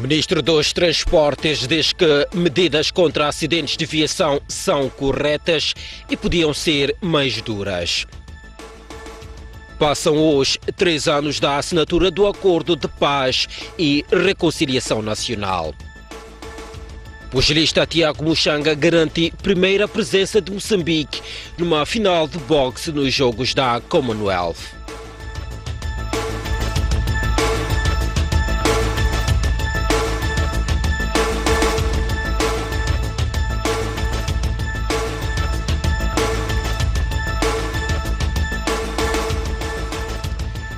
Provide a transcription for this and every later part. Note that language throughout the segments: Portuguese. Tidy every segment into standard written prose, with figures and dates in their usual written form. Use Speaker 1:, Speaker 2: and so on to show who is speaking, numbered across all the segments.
Speaker 1: Ministro dos Transportes diz que medidas contra acidentes de viação são corretas e podiam ser mais duras. Passam hoje 3 anos da assinatura do Acordo de Paz e Reconciliação Nacional. O pugilista Tiago Muchanga garante primeira presença de Moçambique numa final de boxe nos Jogos da Commonwealth.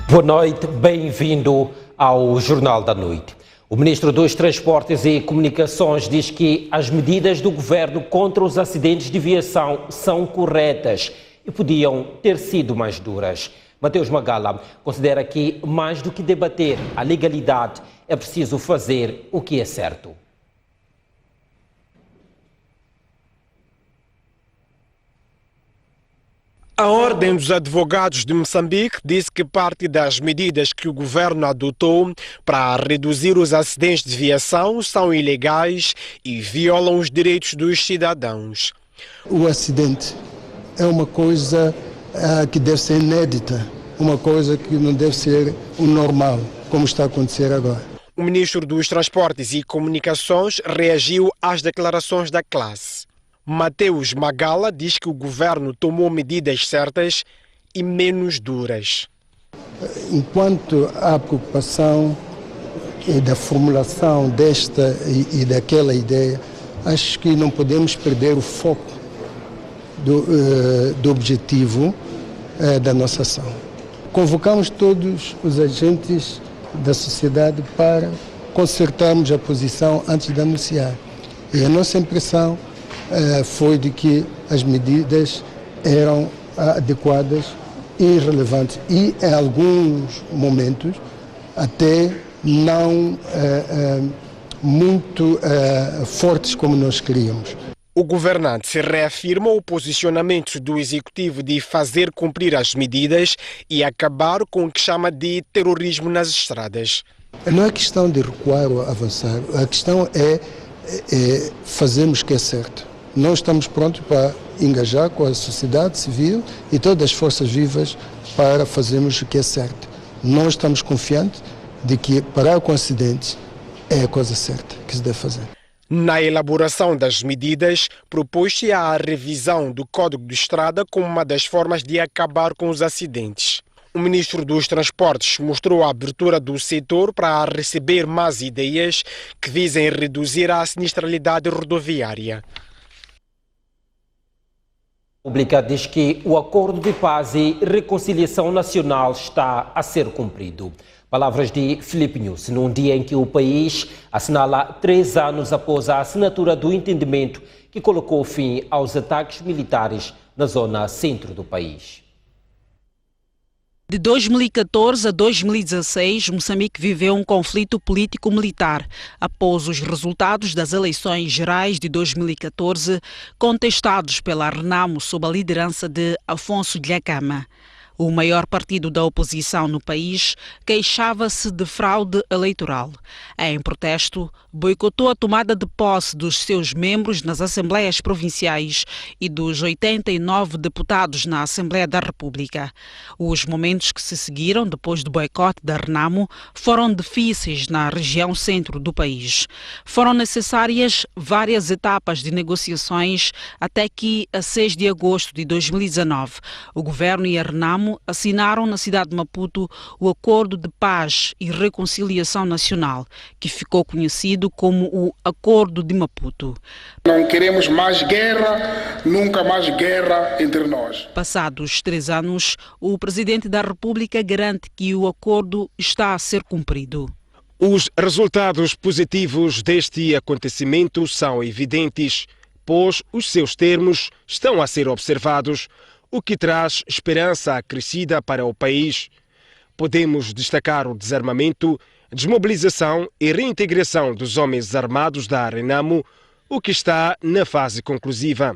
Speaker 1: Boa noite, bem-vindo ao Jornal da Noite. O Ministro dos Transportes e Comunicações diz que as medidas do governo contra os acidentes de viação são corretas e podiam ter sido mais duras. Mateus Magala considera que, mais do que debater a legalidade, é preciso fazer o que é certo.
Speaker 2: A Ordem dos Advogados de Moçambique disse que parte das medidas que o governo adotou para reduzir os acidentes de viação são ilegais e violam os direitos dos cidadãos.
Speaker 3: O acidente é uma coisa que deve ser inédita, uma coisa que não deve ser o normal, como está a acontecer agora.
Speaker 2: O Ministro dos Transportes e Comunicações reagiu às declarações da classe. Mateus Magala diz que o governo tomou medidas certas e menos duras.
Speaker 3: Enquanto há preocupação da formulação desta e daquela ideia, acho que não podemos perder o foco do objetivo da nossa ação. Convocamos todos os agentes da sociedade para concertarmos a posição antes de anunciar. E a nossa impressão foi de que as medidas eram adequadas e relevantes e, em alguns momentos, até não muito fortes como nós queríamos.
Speaker 2: O governante reafirma o posicionamento do Executivo de fazer cumprir as medidas e acabar com o que chama de terrorismo nas estradas.
Speaker 3: Não é questão de recuar ou avançar, a questão é fazermos o que é certo. Nós estamos prontos para engajar com a sociedade civil e todas as forças vivas para fazermos o que é certo. Nós estamos confiantes de que parar com acidentes é a coisa certa que se deve fazer.
Speaker 2: Na elaboração das medidas, propôs-se a revisão do Código de Estrada como uma das formas de acabar com os acidentes. O Ministro dos Transportes mostrou a abertura do setor para receber mais ideias que visem reduzir a sinistralidade rodoviária.
Speaker 1: A República diz que o Acordo de Paz e Reconciliação Nacional está a ser cumprido. Palavras de Filipe Nunes, num dia em que o país assinala 3 anos após a assinatura do entendimento que colocou fim aos ataques militares na zona centro do país.
Speaker 4: De 2014 a 2016, Moçambique viveu um conflito político-militar após os resultados das eleições gerais de 2014, contestados pela Renamo sob a liderança de Afonso Dhlakama. O maior partido da oposição no país queixava-se de fraude eleitoral. Em protesto, boicotou a tomada de posse dos seus membros nas Assembleias Provinciais e dos 89 deputados na Assembleia da República. Os momentos que se seguiram depois do boicote da Renamo foram difíceis na região centro do país. Foram necessárias várias etapas de negociações até que, a 6 de agosto de 2019, o governo e a Renamo assinaram na cidade de Maputo o Acordo de Paz e Reconciliação Nacional, que ficou conhecido como o Acordo de Maputo.
Speaker 5: Não queremos mais guerra, nunca mais guerra entre nós.
Speaker 4: Passados 3 anos, o Presidente da República garante que o acordo está a ser cumprido.
Speaker 2: Os resultados positivos deste acontecimento são evidentes, pois os seus termos estão a ser observados, o que traz esperança acrescida para o país. Podemos destacar o desarmamento, desmobilização e reintegração dos homens armados da Renamo, o que está na fase conclusiva.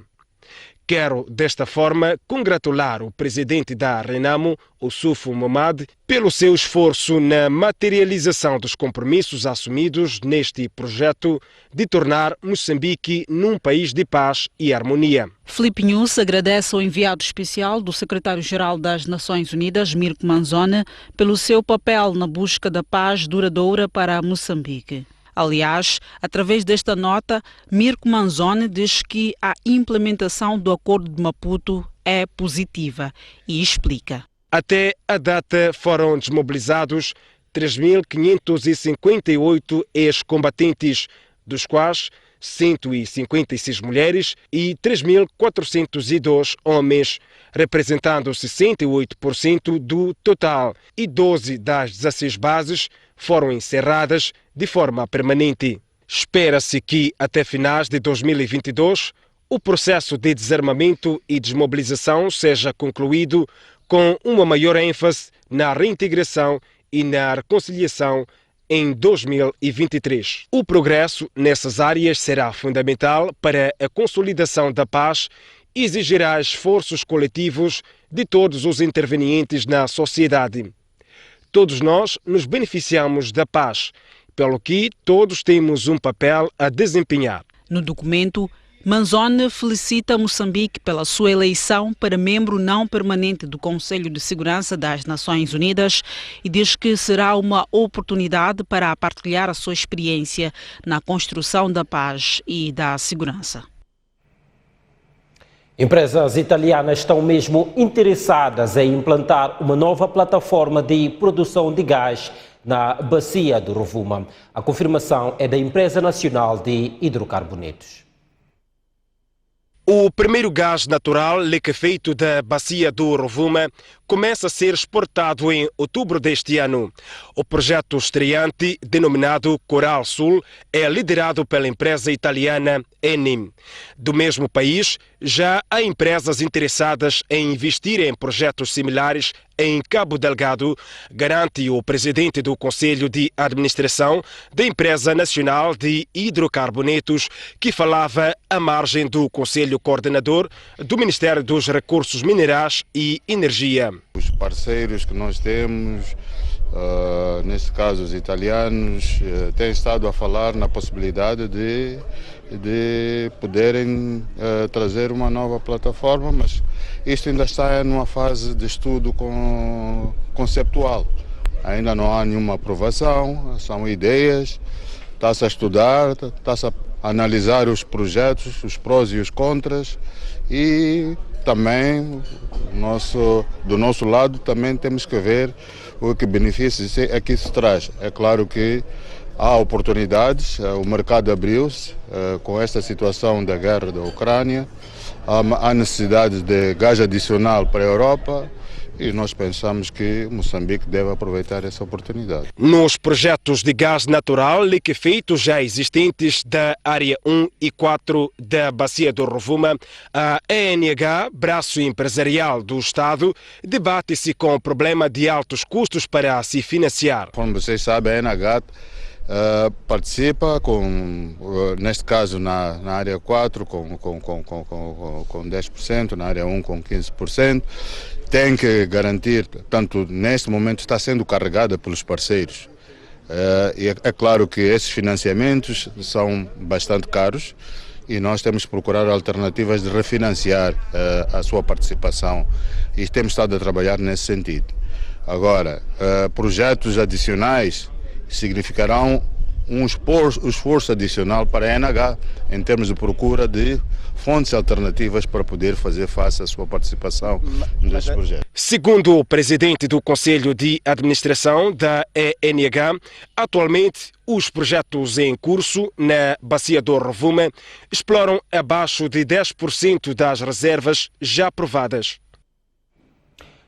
Speaker 2: Quero, desta forma, congratular o presidente da Renamo, Oussoufou Momad, pelo seu esforço na materialização dos compromissos assumidos neste projeto de tornar Moçambique num país de paz e harmonia.
Speaker 4: Filipe Nunes agradece ao enviado especial do secretário-geral das Nações Unidas, Mirko Manzoni, pelo seu papel na busca da paz duradoura para Moçambique. Aliás, através desta nota, Mirko Manzoni diz que a implementação do Acordo de Maputo é positiva e explica.
Speaker 2: Até a data foram desmobilizados 3.558 ex-combatentes, dos quais 156 mulheres e 3.402 homens, representando 68% do total, e 12 das 16 bases foram encerradas de forma permanente. Espera-se que, até finais de 2022, o processo de desarmamento e desmobilização seja concluído com uma maior ênfase na reintegração e na reconciliação em 2023. O progresso nessas áreas será fundamental para a consolidação da paz e exigirá esforços coletivos de todos os intervenientes na sociedade. Todos nós nos beneficiamos da paz, pelo que todos temos um papel a desempenhar.
Speaker 4: No documento, Manzoni felicita Moçambique pela sua eleição para membro não permanente do Conselho de Segurança das Nações Unidas e diz que será uma oportunidade para partilhar a sua experiência na construção da paz e da segurança.
Speaker 1: Empresas italianas estão mesmo interessadas em implantar uma nova plataforma de produção de gás na bacia do Rovuma. A confirmação é da Empresa Nacional de Hidrocarbonetos.
Speaker 2: O primeiro gás natural liquefeito da bacia do Rovuma começa a ser exportado em outubro deste ano. O projeto estreante, denominado Coral Sul, é liderado pela empresa italiana Eni. Do mesmo país, já há empresas interessadas em investir em projetos similares em Cabo Delgado, garante o presidente do Conselho de Administração da Empresa Nacional de Hidrocarbonetos, que falava à margem do Conselho Coordenador do Ministério dos Recursos Minerais e Energia.
Speaker 6: Os parceiros que nós temos, neste caso os italianos, têm estado a falar na possibilidade de poderem trazer uma nova plataforma, mas isto ainda está numa fase de estudo conceptual. Ainda não há nenhuma aprovação, são ideias, está-se a estudar, está-se a analisar os projetos, os prós e os contras, e também do nosso lado também temos que ver o que benefícios é que isso traz. É claro que há oportunidades, o mercado abriu-se com esta situação da guerra da Ucrânia, há necessidade de gás adicional para a Europa e nós pensamos que Moçambique deve aproveitar essa oportunidade.
Speaker 2: Nos projetos de gás natural liquefeito já existentes da Área 1 e 4 da Bacia do Rovuma, a ENH, braço empresarial do Estado, debate-se com o problema de altos custos para se financiar.
Speaker 6: Como vocês sabem, a ENH participa, neste caso na área 4 com 10%, na área 1 com 15%, tem que garantir, tanto neste momento está sendo carregada pelos parceiros. E é claro que esses financiamentos são bastante caros e nós temos que procurar alternativas de refinanciar a sua participação e temos estado a trabalhar nesse sentido. Agora, projetos adicionais significarão um esforço adicional para a ENH em termos de procura de fontes alternativas para poder fazer face à sua participação neste projeto.
Speaker 2: Segundo o presidente do Conselho de Administração da ENH, atualmente os projetos em curso na Bacia do Rovuma exploram abaixo de 10% das reservas já aprovadas.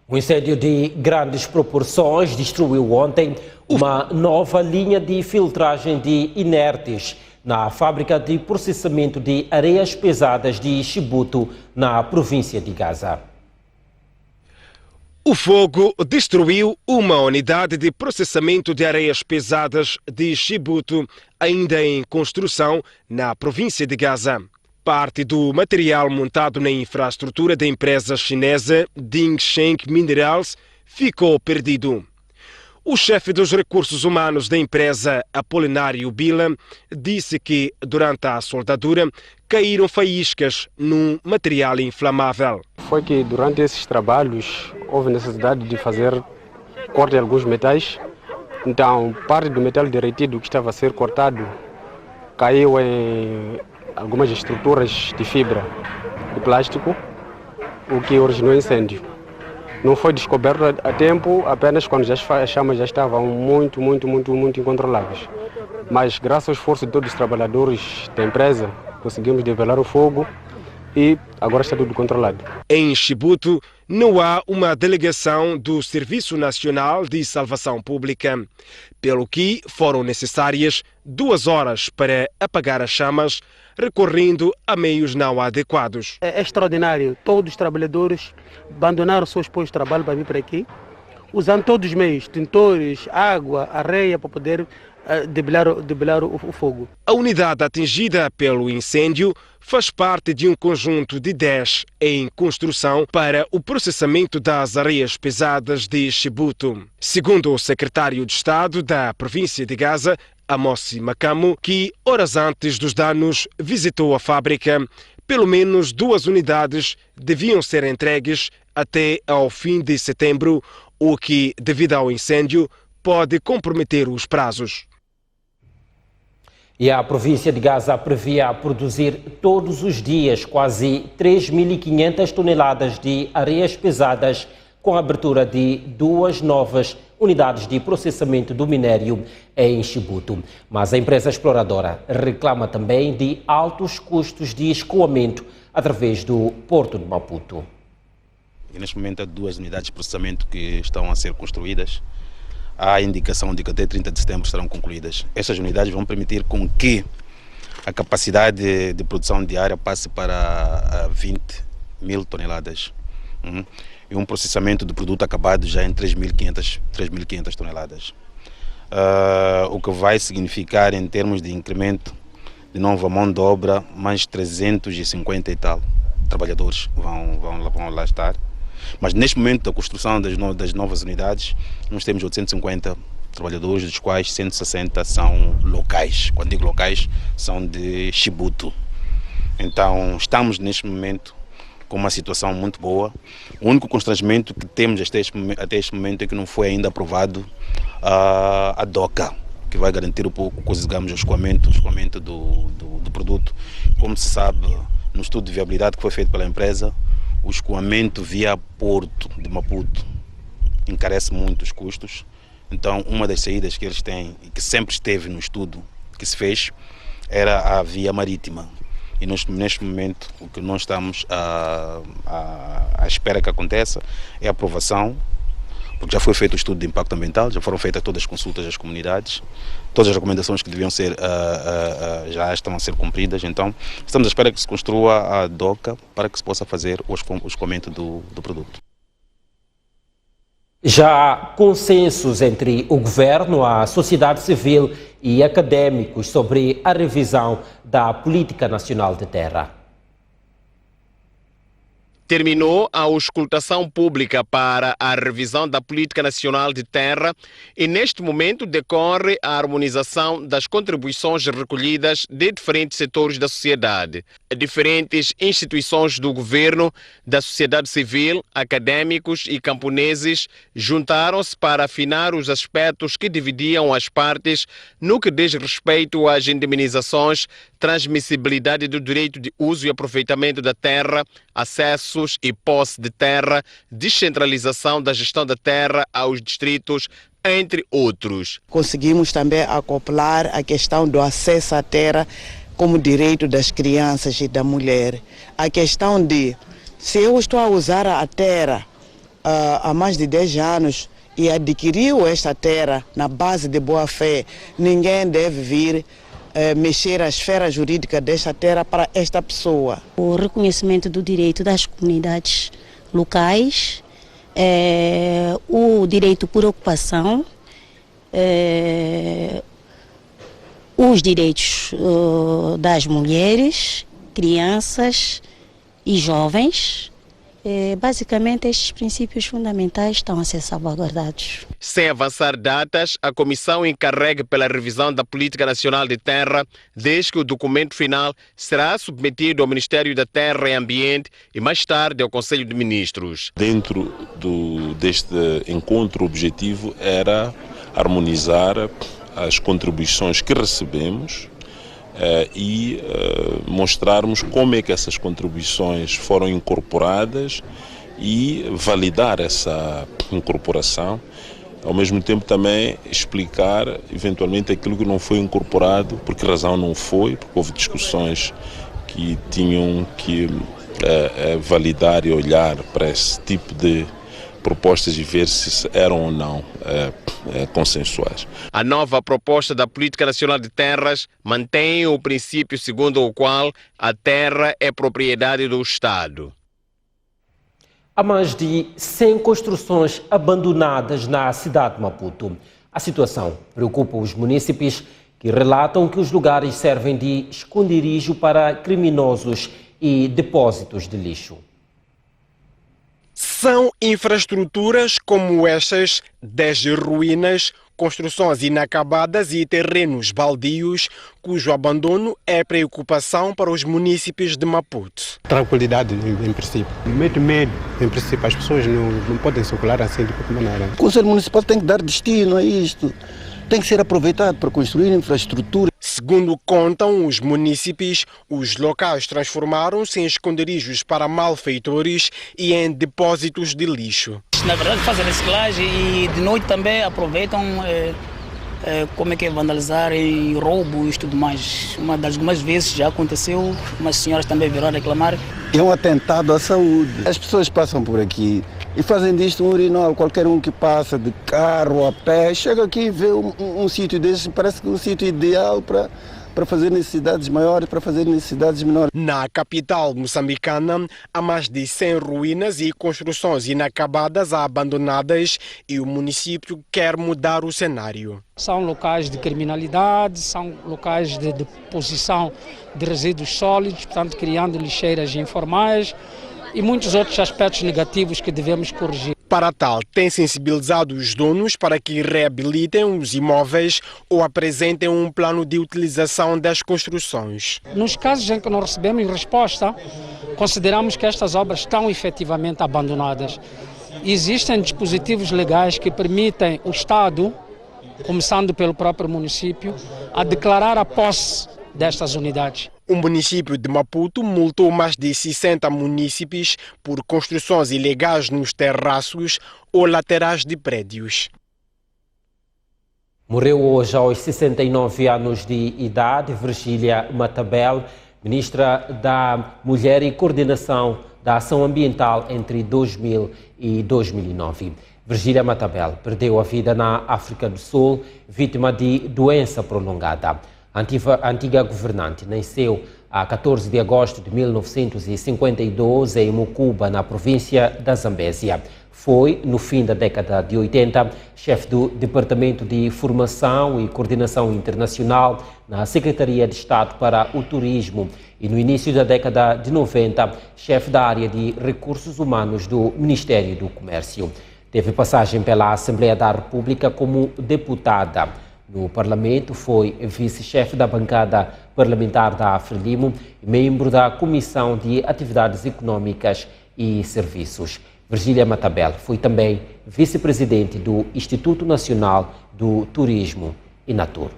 Speaker 1: Um incêndio de grandes proporções destruiu ontem uma nova linha de filtragem de inertes na fábrica de processamento de areias pesadas de Chibuto, na província de Gaza.
Speaker 2: O fogo destruiu uma unidade de processamento de areias pesadas de Chibuto, ainda em construção, na província de Gaza. parte do material montado na infraestrutura da empresa chinesa Dingsheng Minerals ficou perdido. O chefe dos recursos humanos da empresa, Apolinário Bila, disse que, durante a soldadura, caíram faíscas num material inflamável.
Speaker 7: Foi que, durante esses trabalhos, houve necessidade de fazer corte de alguns metais. Então, parte do metal derretido que estava a ser cortado caiu em algumas estruturas de fibra de plástico, o que originou incêndio. Não foi descoberto a tempo, apenas quando as chamas já estavam muito incontroláveis. Mas, graças ao esforço de todos os trabalhadores da empresa, conseguimos develar o fogo e agora está tudo controlado.
Speaker 2: Em Chibuto, não há uma delegação do Serviço Nacional de Salvação Pública, pelo que foram necessárias 2 horas para apagar as chamas, recorrendo a meios não adequados.
Speaker 8: É extraordinário. Todos os trabalhadores abandonaram seus postos de trabalho para vir para aqui, usando todos os meios, tintores, água, areia, para poder debelar o fogo.
Speaker 2: A unidade atingida pelo incêndio faz parte de um conjunto de 10 em construção para o processamento das areias pesadas de Chibuto. Segundo o secretário de Estado da província de Gaza, Amossi Makamo, que horas antes dos danos visitou a fábrica, pelo menos 2 unidades deviam ser entregues até ao fim de setembro, o que, devido ao incêndio, pode comprometer os prazos.
Speaker 1: E a província de Gaza previa produzir todos os dias quase 3.500 toneladas de areias pesadas, com a abertura de 2 novas unidades de processamento do minério em Chibuto. Mas a empresa exploradora reclama também de altos custos de escoamento através do Porto de Maputo.
Speaker 9: E neste momento há 2 unidades de processamento que estão a ser construídas. Há a indicação de que até 30 de setembro serão concluídas. Essas unidades vão permitir com que a capacidade de produção diária passe para 20.000 toneladas. E um processamento de produto acabado já em 3.500 toneladas. O que vai significar, em termos de incremento de nova mão de obra, mais 350 e tal trabalhadores vão lá estar. Mas neste momento da construção das novas unidades, nós temos 850 trabalhadores, dos quais 160 são locais. Quando digo locais, são de Chibuto. Então estamos neste momento com uma situação muito boa. O único constrangimento que temos até este momento é que não foi ainda aprovado a DOCA, que vai garantir o escoamento do produto. Como se sabe, no estudo de viabilidade que foi feito pela empresa, o escoamento via Porto de Maputo encarece muito os custos. Então, uma das saídas que eles têm, e que sempre esteve no estudo que se fez, era a via marítima. E neste momento, o que nós estamos à espera que aconteça é a aprovação, porque já foi feito o estudo de impacto ambiental, já foram feitas todas as consultas às comunidades, todas as recomendações que deviam ser já estão a ser cumpridas. Então, estamos à espera que se construa a DOCA para que se possa fazer o escoamento do produto.
Speaker 1: Já há consensos entre o governo, a sociedade civil e académicos sobre a revisão da Política Nacional de Terra.
Speaker 10: Terminou a auscultação pública para a revisão da Política Nacional de Terra e neste momento decorre a harmonização das contribuições recolhidas de diferentes setores da sociedade. Diferentes instituições do governo, da sociedade civil, académicos e camponeses juntaram-se para afinar os aspectos que dividiam as partes no que diz respeito às indemnizações, transmissibilidade do direito de uso e aproveitamento da terra, acessos e posse de terra, descentralização da gestão da terra aos distritos, entre outros.
Speaker 11: Conseguimos também acoplar a questão do acesso à terra como direito das crianças e da mulher. A questão de, se eu estou a usar a terra há mais de 10 anos e adquiriu esta terra na base de boa-fé, ninguém deve vir mexer a esfera jurídica desta terra para esta pessoa.
Speaker 12: O reconhecimento do direito das comunidades locais, o direito por ocupação, os direitos das mulheres, crianças e jovens. Basicamente, estes princípios fundamentais estão a ser salvaguardados.
Speaker 10: Sem avançar datas, a Comissão encarregue pela revisão da Política Nacional de Terra, desde que o documento final será submetido ao Ministério da Terra e Ambiente e mais tarde ao Conselho de Ministros.
Speaker 13: Dentro deste encontro, o objetivo era harmonizar as contribuições que recebemos e mostrarmos como é que essas contribuições foram incorporadas e validar essa incorporação. Ao mesmo tempo também explicar eventualmente aquilo que não foi incorporado, por que razão não foi, porque houve discussões que tinham que validar e olhar para esse tipo de propostas e ver se eram ou não consensuais.
Speaker 10: A nova proposta da Política Nacional de Terras mantém o princípio segundo o qual a terra é propriedade do Estado.
Speaker 1: Há mais de 100 construções abandonadas na cidade de Maputo. A situação preocupa os munícipes, que relatam que os lugares servem de esconderijo para criminosos e depósitos de lixo.
Speaker 2: São infraestruturas como estas, desde ruínas, construções inacabadas e terrenos baldios, cujo abandono é preocupação para os munícipes de Maputo.
Speaker 7: Tranquilidade, em princípio. Medo, em princípio. As pessoas não podem circular assim de qualquer maneira.
Speaker 14: O Conselho Municipal tem que dar destino a isto. Tem que ser aproveitado para construir infraestrutura.
Speaker 2: Segundo contam os munícipes, os locais transformaram-se em esconderijos para malfeitores e em depósitos de lixo.
Speaker 15: Na verdade fazem reciclagem e de noite também aproveitam vandalizar e roubos e tudo mais. Uma das algumas vezes já aconteceu, umas senhoras também vieram a reclamar.
Speaker 14: É um atentado à saúde. As pessoas passam por aqui e fazem disto um urinol. Qualquer um que passa de carro, a pé, chega aqui e vê um sítio desse, parece que é um sítio ideal para fazer necessidades maiores, para fazer necessidades menores.
Speaker 2: Na capital moçambicana, há mais de 100 ruínas e construções inacabadas abandonadas e o município quer mudar o cenário.
Speaker 16: São locais de criminalidade, são locais de deposição de resíduos sólidos, portanto criando lixeiras informais e muitos outros aspectos negativos que devemos corrigir.
Speaker 2: Para tal, tem sensibilizado os donos para que reabilitem os imóveis ou apresentem um plano de utilização das construções.
Speaker 16: Nos casos em que não recebemos resposta, consideramos que estas obras estão efetivamente abandonadas. Existem dispositivos legais que permitem o Estado, começando pelo próprio município, a declarar a posse destas unidades.
Speaker 2: O município de Maputo multou mais de 60 munícipes por construções ilegais nos terraços ou laterais de prédios.
Speaker 1: Morreu hoje aos 69 anos de idade Virgília Matabel, ministra da Mulher e Coordenação da Ação Ambiental entre 2000 e 2009. Virgília Matabel perdeu a vida na África do Sul, vítima de doença prolongada. A antiga governante nasceu a 14 de agosto de 1952 em Mucuba, na província da Zambésia. Foi, no fim da década de 80, chefe do Departamento de Formação e Coordenação Internacional na Secretaria de Estado para o Turismo e, no início da década de 90, chefe da área de Recursos Humanos do Ministério do Comércio. Teve passagem pela Assembleia da República como deputada. No Parlamento, foi vice-chefe da bancada parlamentar da Frelimo e membro da Comissão de Atividades Econômicas e Serviços. Virgília Matabel foi também vice-presidente do Instituto Nacional do Turismo, INATUR.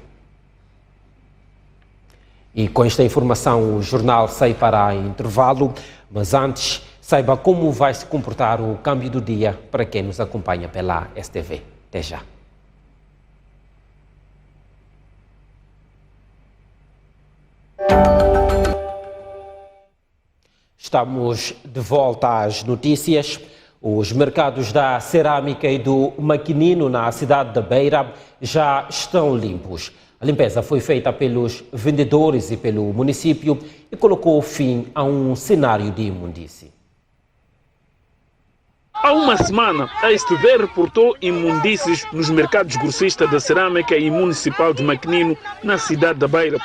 Speaker 1: E com esta informação, o jornal sai para intervalo, mas antes, saiba como vai se comportar o câmbio do dia para quem nos acompanha pela STV. Até já. Estamos de volta às notícias. Os mercados da cerâmica e do maquinino na cidade da Beira já estão limpos. A limpeza foi feita pelos vendedores e pelo município e colocou fim a um cenário de imundície.
Speaker 17: Há uma semana, a STV reportou imundícies nos mercados grossistas da cerâmica e municipal de Maquinino, na cidade da Beira.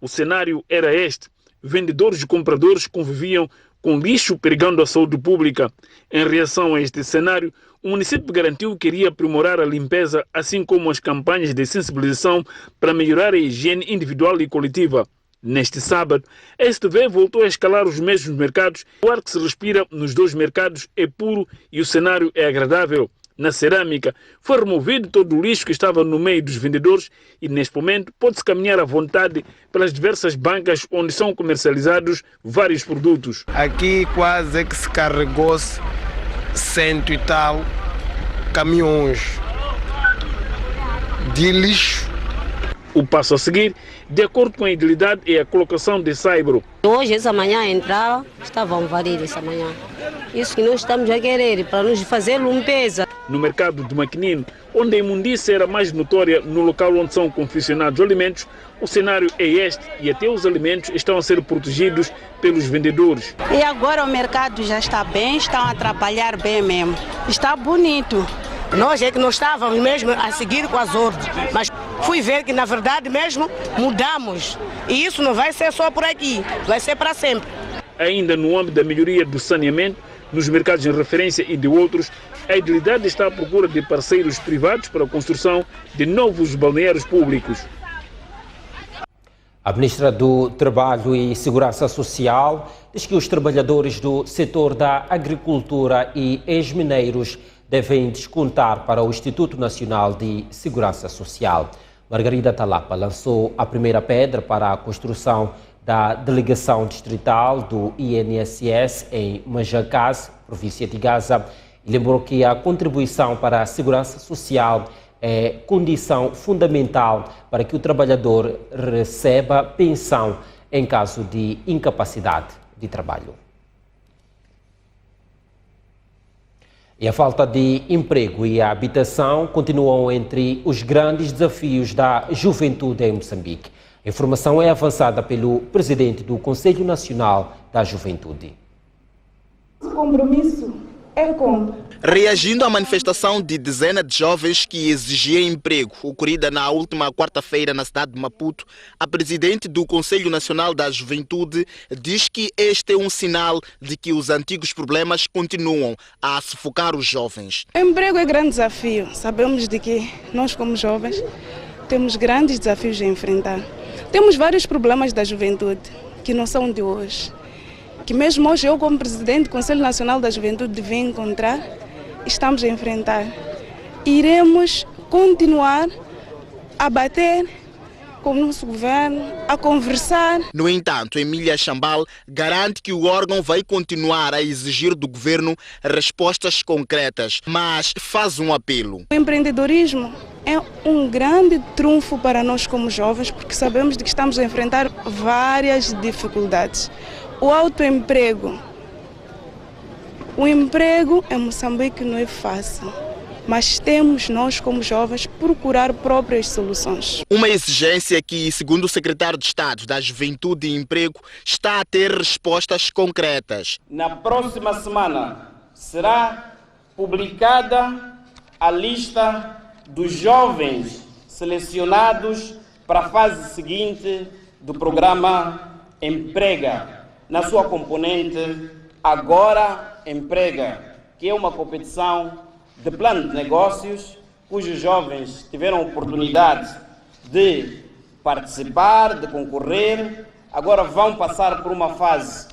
Speaker 17: O cenário era este. vendedores e compradores conviviam com lixo perigando a saúde pública. Em reação a este cenário, o município garantiu que iria aprimorar a limpeza, assim como as campanhas de sensibilização para melhorar a higiene individual e coletiva. Neste sábado, a STV voltou a escalar os mesmos mercados. O ar que se respira nos dois mercados é puro e o cenário é agradável. Na cerâmica, foi removido todo o lixo que estava no meio dos vendedores e, neste momento, pode-se caminhar à vontade pelas diversas bancas onde são comercializados vários produtos.
Speaker 18: Aqui quase é que se carregou-se 100 e tal caminhões de lixo.
Speaker 17: O passo a seguir, de acordo com a idilidade, é a colocação de saibro.
Speaker 19: Hoje, essa manhã, entraram, estavam varidos essa manhã. Isso que nós estamos a querer, para nos fazer limpeza.
Speaker 17: No mercado de Maquinino, onde a imundícia era mais notória no local onde são confeccionados alimentos, o cenário é este e até os alimentos estão a ser protegidos pelos vendedores.
Speaker 20: E agora o mercado já está bem, estão a trabalhar bem mesmo. Está bonito.
Speaker 21: Nós é que não estávamos mesmo a seguir com as ordens, mas fui ver que na verdade mesmo mudamos. E isso não vai ser só por aqui, vai ser para sempre.
Speaker 17: Ainda no âmbito da melhoria do saneamento, nos mercados em referência e de outros, a idilidade está à procura de parceiros privados para a construção de novos balneários públicos.
Speaker 1: A ministra do Trabalho e Segurança Social diz que os trabalhadores do setor da agricultura e ex-mineiros devem descontar para o Instituto Nacional de Segurança Social. Margarida Talapa lançou a primeira pedra para a construção da delegação distrital do INSS em Manjacás, província de Gaza, e lembrou que a contribuição para a segurança social é condição fundamental para que o trabalhador receba pensão em caso de incapacidade de trabalho. E a falta de emprego e a habitação continuam entre os grandes desafios da juventude em Moçambique. A informação é avançada pelo presidente do Conselho Nacional da Juventude.
Speaker 22: O compromisso é com.
Speaker 10: Reagindo à manifestação de dezenas de jovens que exigiam emprego, ocorrida na última quarta-feira na cidade de Maputo, a presidente do Conselho Nacional da Juventude diz que este é um sinal de que os antigos problemas continuam a sufocar os jovens.
Speaker 22: O emprego é grande desafio. Sabemos de que nós, como jovens, temos grandes desafios a enfrentar. Temos vários problemas da juventude que não são de hoje, que mesmo hoje eu, como presidente do Conselho Nacional da Juventude, devia encontrar, estamos a enfrentar. Iremos continuar a bater com o nosso governo, a conversar.
Speaker 10: No entanto, Emília Chambal garante que o órgão vai continuar a exigir do governo respostas concretas, mas faz um apelo.
Speaker 22: O empreendedorismo é um grande trunfo para nós como jovens, porque sabemos de que estamos a enfrentar várias dificuldades. O autoemprego. O emprego em Moçambique não é fácil, mas temos nós como jovens procurar próprias soluções.
Speaker 10: Uma exigência que, segundo o secretário de Estado da Juventude e Emprego, está a ter respostas concretas.
Speaker 23: Na próxima semana será publicada a lista dos jovens selecionados para a fase seguinte do programa Emprega, na sua componente Agora Emprega, que é uma competição de plano de negócios, cujos jovens tiveram a oportunidade de participar, de concorrer, agora vão passar por uma fase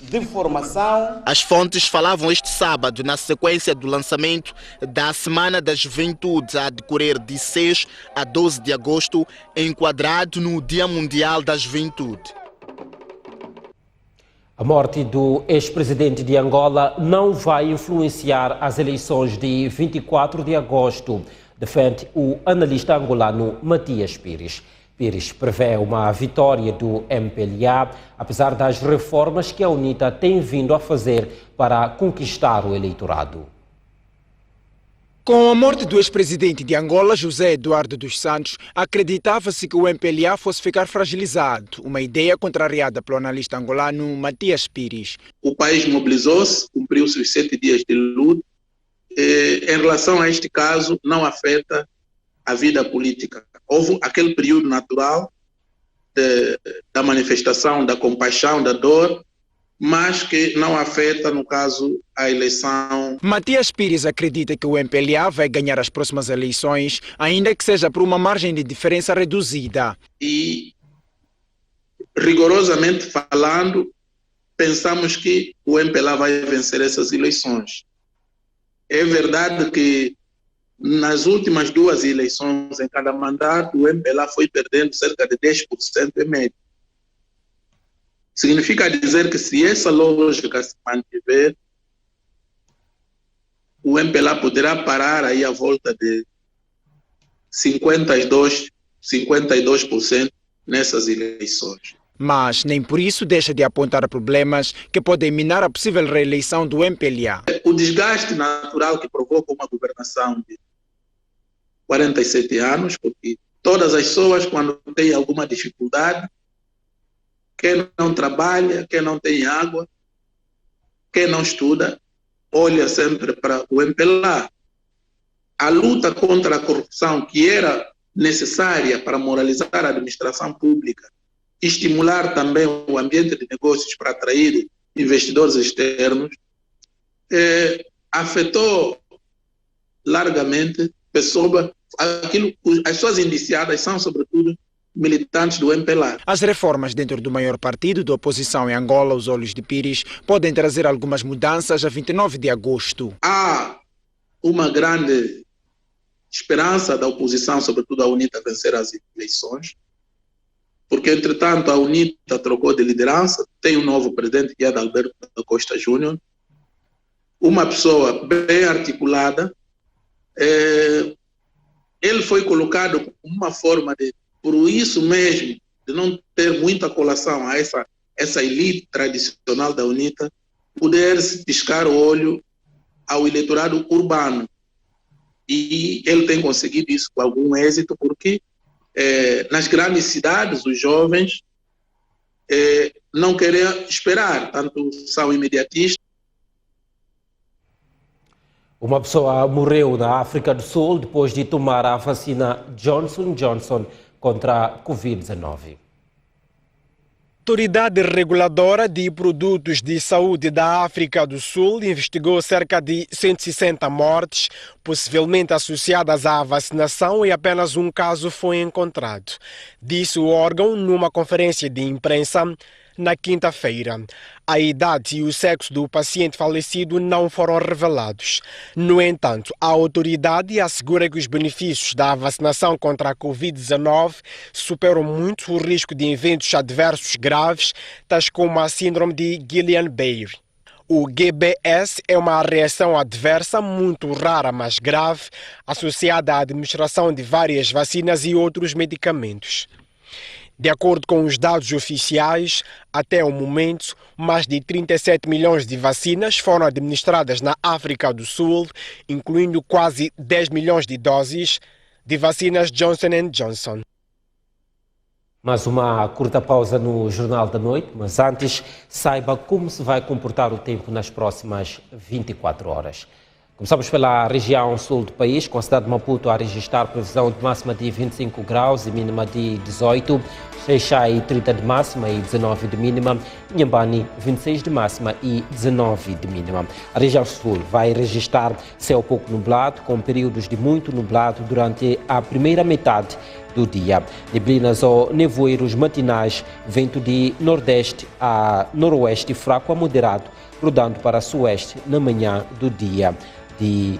Speaker 23: de formação.
Speaker 10: As fontes falavam este sábado na sequência do lançamento da Semana da Juventude a decorrer de 6 a 12 de agosto, enquadrado no Dia Mundial da Juventude.
Speaker 1: A morte do ex-presidente de Angola não vai influenciar as eleições de 24 de agosto, defende o analista angolano Matias Pires. Pires prevê uma vitória do MPLA, apesar das reformas que a UNITA tem vindo a fazer para conquistar o eleitorado.
Speaker 2: Com a morte do ex-presidente de Angola, José Eduardo dos Santos, acreditava-se que o MPLA fosse ficar fragilizado, uma ideia contrariada pelo analista angolano Matias Pires.
Speaker 24: O país mobilizou-se, cumpriu-se os 7 dias de luto. Em relação a este caso, não afeta a vida política. Houve aquele período natural da manifestação, da compaixão, da dor, mas que não afeta, no caso, a eleição.
Speaker 2: Matias Pires acredita que o MPLA vai ganhar as próximas eleições, ainda que seja por uma margem de diferença reduzida.
Speaker 24: E, rigorosamente falando, pensamos que o MPLA vai vencer essas eleições. É verdade que nas últimas 2 eleições em cada mandato, o MPLA foi perdendo cerca de 10% em média. Significa dizer que se essa lógica se mantiver, o MPLA poderá parar aí à volta de 52% nessas eleições.
Speaker 2: Mas nem por isso deixa de apontar problemas que podem minar a possível reeleição do MPLA.
Speaker 24: O desgaste natural que provoca uma governação de 47 anos, porque todas as pessoas, quando têm alguma dificuldade, quem não trabalha, quem não tem água, quem não estuda, olha sempre para o MPLA. A luta contra a corrupção, que era necessária para moralizar a administração pública, estimular também o ambiente de negócios para atrair investidores externos, afetou largamente pessoas. As pessoas indiciadas são, sobretudo, militantes do MPLA.
Speaker 2: As reformas dentro do maior partido da oposição em Angola, os olhos de Pires, podem trazer algumas mudanças a 29 de agosto.
Speaker 24: Há uma grande esperança da oposição, sobretudo a UNITA, vencer as eleições, porque, entretanto, a UNITA trocou de liderança, tem um novo presidente, que é Adalberto da Costa Júnior, uma pessoa bem articulada. Ele foi colocado como uma forma de, por isso mesmo, de não ter muita colação a essa elite tradicional da UNITA, poder-se piscar o olho ao eleitorado urbano. E ele tem conseguido isso com algum êxito, porque nas grandes cidades os jovens não querem esperar, tanto são imediatistas.
Speaker 1: Uma pessoa morreu na África do Sul depois de tomar a vacina Johnson & Johnson contra a Covid-19.
Speaker 2: A Autoridade Reguladora de Produtos de Saúde da África do Sul investigou cerca de 160 mortes, possivelmente associadas à vacinação, e apenas um caso foi encontrado. Disse o órgão numa conferência de imprensa na quinta-feira. A idade e o sexo do paciente falecido não foram revelados. No entanto, a autoridade assegura que os benefícios da vacinação contra a Covid-19 superam muito o risco de eventos adversos graves, tais como a síndrome de Guillain-Barré. O GBS é uma reação adversa muito rara, mas grave, associada à administração de várias vacinas e outros medicamentos. De acordo com os dados oficiais, até o momento, mais de 37 milhões de vacinas foram administradas na África do Sul, incluindo quase 10 milhões de doses de vacinas Johnson & Johnson.
Speaker 1: Mais uma curta pausa no Jornal da Noite, mas antes, saiba como se vai comportar o tempo nas próximas 24 horas. Começamos pela região sul do país, com a cidade de Maputo a registrar previsão de máxima de 25 graus e mínima de 18, Xai-Xai 30 de máxima e 19 de mínima, Inhambane 26 de máxima e 19 de mínima. A região sul vai registrar céu pouco nublado, com períodos de muito nublado durante a primeira metade do dia. Neblinas ou nevoeiros matinais, vento de nordeste a noroeste fraco a moderado, rodando para sueste na manhã do dia de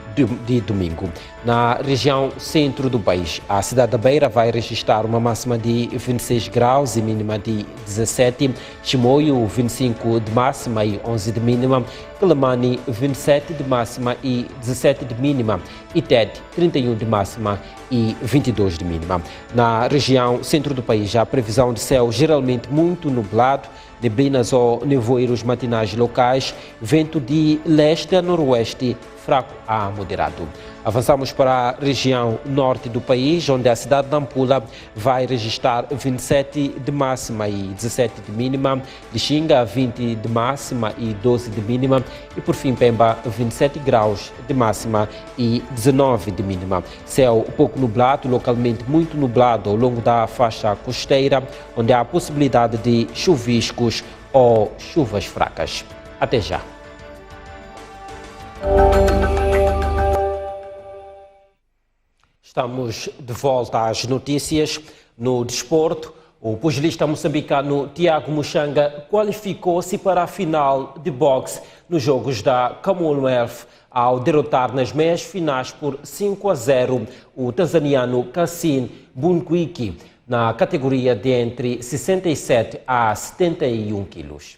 Speaker 1: domingo. Na região centro do país, a cidade da Beira vai registrar uma máxima de 26 graus e mínima de 17, Chimoio 25 de máxima e 11 de mínima, Quelimane 27 de máxima e 17 de mínima, e Tete 31 de máxima e 22 de mínima. Na região centro do país, há previsão de céu geralmente muito nublado, neblinas ou nevoeiros matinais locais, vento de leste a noroeste fraco a moderado. Avançamos para a região norte do país, onde a cidade de Nampula vai registrar 27 de máxima e 17 de mínima, Lixinga 20 de máxima e 12 de mínima e por fim Pemba 27 graus de máxima e 19 de mínima. Céu pouco nublado, localmente muito nublado ao longo da faixa costeira, onde há a possibilidade de chuviscos ou chuvas fracas. Até já. Estamos de volta às notícias. No desporto, o pugilista moçambicano Tiago Muchanga qualificou-se para a final de boxe nos Jogos da Commonwealth ao derrotar nas meias finais por 5-0 o tanzaniano Kassim Bunkwiki na categoria de entre 67 a 71 quilos.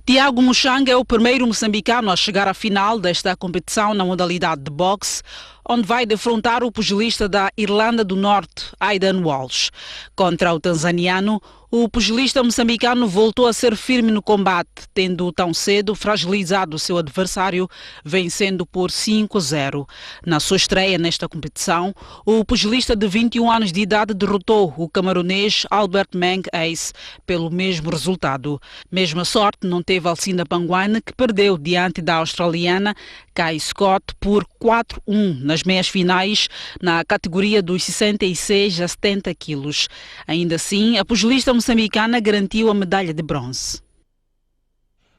Speaker 3: Tiago Muchanga é o primeiro moçambicano a chegar à final desta competição na modalidade de boxe, onde vai defrontar o pugilista da Irlanda do Norte, Aidan Walsh. Contra o tanzaniano, o pugilista moçambicano voltou a ser firme no combate, tendo tão cedo fragilizado o seu adversário, vencendo por 5-0. Na sua estreia nesta competição, o pugilista de 21 anos de idade derrotou o camaronês Albert Meng Ace pelo mesmo resultado. Mesma sorte não teve Alcinda Panguane, que perdeu diante da australiana Kai Scott por 4-1 nas meias finais na categoria dos 66 a 70 quilos. Ainda assim, a pugilista moçambicana garantiu a medalha de bronze.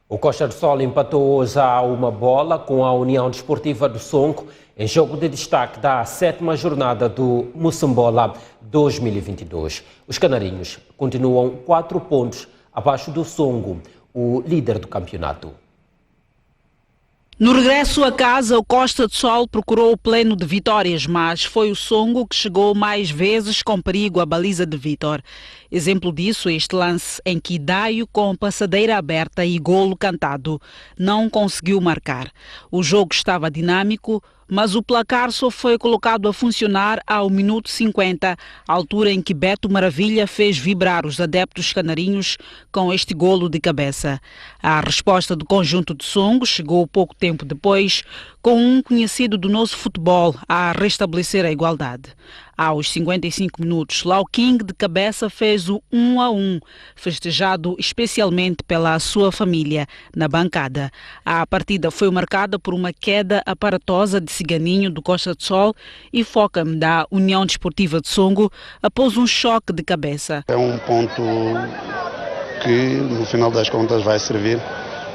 Speaker 1: O Costa do Sol empatou hoje a uma bola com a União Desportiva do Songo em jogo de destaque da 7ª jornada do Moçambola 2022. Os canarinhos continuam 4 pontos abaixo do Songo, o líder do campeonato.
Speaker 3: No regresso a casa, o Costa do Sol procurou o pleno de vitórias, mas foi o Songo que chegou mais vezes com perigo à baliza de Vítor. Exemplo disso é este lance em que Daio, com passadeira aberta e golo cantado, não conseguiu marcar. O jogo estava dinâmico, mas o placar só foi colocado a funcionar ao minuto 50, altura em que Beto Maravilha fez vibrar os adeptos canarinhos com este golo de cabeça. A resposta do conjunto de Songo chegou pouco tempo depois, com um conhecido do nosso futebol a restabelecer a igualdade. Aos 55 minutos, Lau King de cabeça fez o 1-1, festejado especialmente pela sua família na bancada. A partida foi marcada por uma queda aparatosa de Ciganinho do Costa do Sol e Focam da União Desportiva de Songo após um choque de cabeça.
Speaker 4: É um ponto que no final das contas vai servir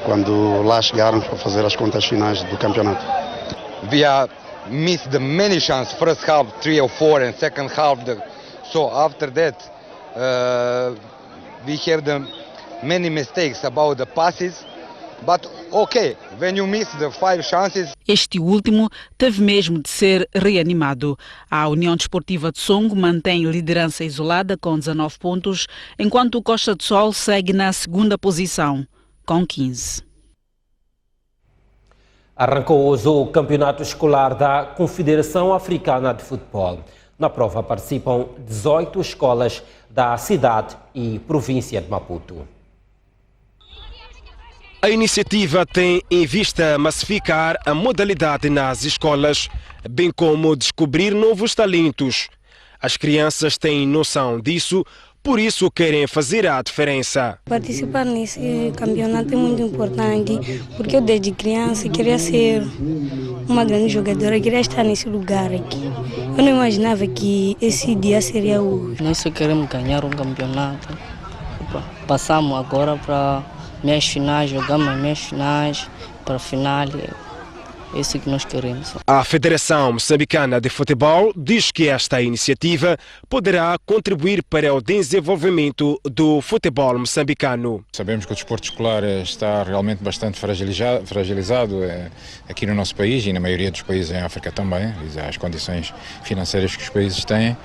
Speaker 4: quando lá chegarmos para fazer as contas finais do campeonato.
Speaker 5: Missed many chances, first half 3 or 4 and second half so after that we have many mistakes about the passes, but okay, when you miss the 5 chances.
Speaker 3: Este último teve mesmo de ser reanimado. A União Desportiva de Songo mantém liderança isolada com 19 pontos, enquanto o Costa do Sol segue na segunda posição com 15.
Speaker 1: Arrancou hoje o campeonato escolar da Confederação Africana de Futebol. Na prova participam 18 escolas da cidade e província de Maputo.
Speaker 2: A iniciativa tem em vista massificar a modalidade nas escolas, bem como descobrir novos talentos. As crianças têm noção disso, por isso querem fazer a diferença.
Speaker 6: Participar nesse campeonato é muito importante, porque eu desde criança queria ser uma grande jogadora, queria estar nesse lugar aqui. Eu não imaginava que esse dia seria hoje.
Speaker 25: Nós só queremos ganhar um campeonato. Passamos agora para meias finais, jogamos as meias finais, para a final. É isso que nós queremos.
Speaker 2: A Federação Moçambicana de Futebol diz que esta iniciativa poderá contribuir para o desenvolvimento do futebol moçambicano.
Speaker 26: Sabemos que o desporto escolar está realmente bastante fragilizado aqui no nosso país e na maioria dos países em África também, as condições financeiras que os países têm.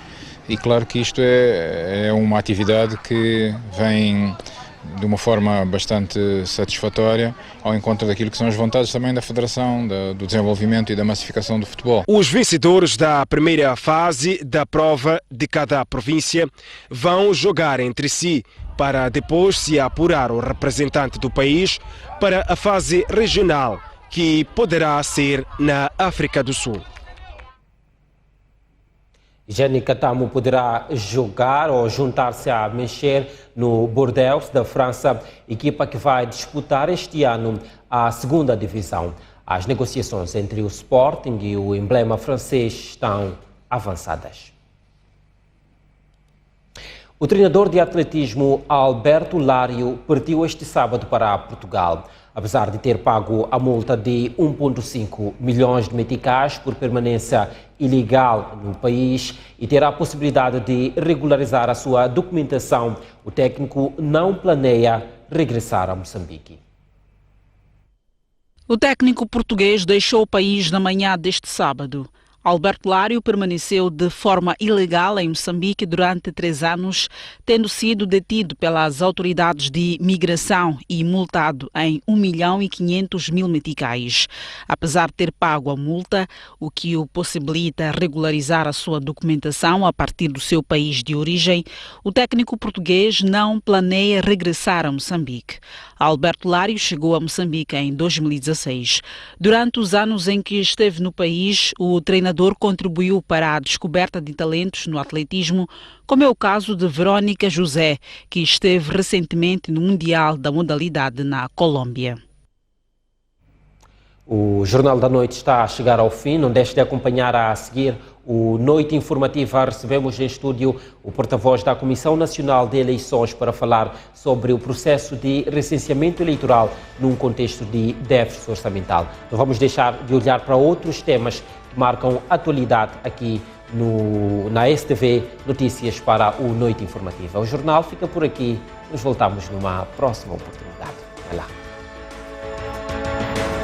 Speaker 26: E claro que isto é uma atividade que vem de uma forma bastante satisfatória ao encontro daquilo que são as vontades também da Federação, do desenvolvimento e da massificação do futebol.
Speaker 2: Os vencedores da primeira fase da prova de cada província vão jogar entre si para depois se apurar o representante do país para a fase regional, que poderá ser na África do Sul.
Speaker 1: Gianni Catamo poderá jogar ou juntar-se a mexer no Bordeaux da França, equipa que vai disputar este ano a segunda divisão. As negociações entre o Sporting e o emblema francês estão avançadas. O treinador de atletismo Alberto Lário partiu este sábado para Portugal. Apesar de ter pago a multa de 1,5 milhões de meticais por permanência ilegal no país e ter a possibilidade de regularizar a sua documentação, o técnico não planeia regressar a Moçambique.
Speaker 3: O técnico português deixou o país na manhã deste sábado. Alberto Lário permaneceu de forma ilegal em Moçambique durante 3 anos, tendo sido detido pelas autoridades de migração e multado em 1.500.000 meticais. Apesar de ter pago a multa, o que o possibilita regularizar a sua documentação a partir do seu país de origem, o técnico português não planeia regressar a Moçambique. Alberto Lário chegou a Moçambique em 2016. Durante os anos em que esteve no país, o treinador contribuiu para a descoberta de talentos no atletismo, como é o caso de Verónica José, que esteve recentemente no Mundial da modalidade na Colômbia.
Speaker 1: O Jornal da Noite está a chegar ao fim. Não deixe de acompanhar a seguir o Noite Informativa. Recebemos em estúdio o porta-voz da Comissão Nacional de Eleições para falar sobre o processo de recenseamento eleitoral num contexto de déficit orçamental. Não vamos deixar de olhar para outros temas que marcam atualidade aqui na STV Notícias para o Noite Informativa. O jornal fica por aqui. Nos voltamos numa próxima oportunidade. Até lá.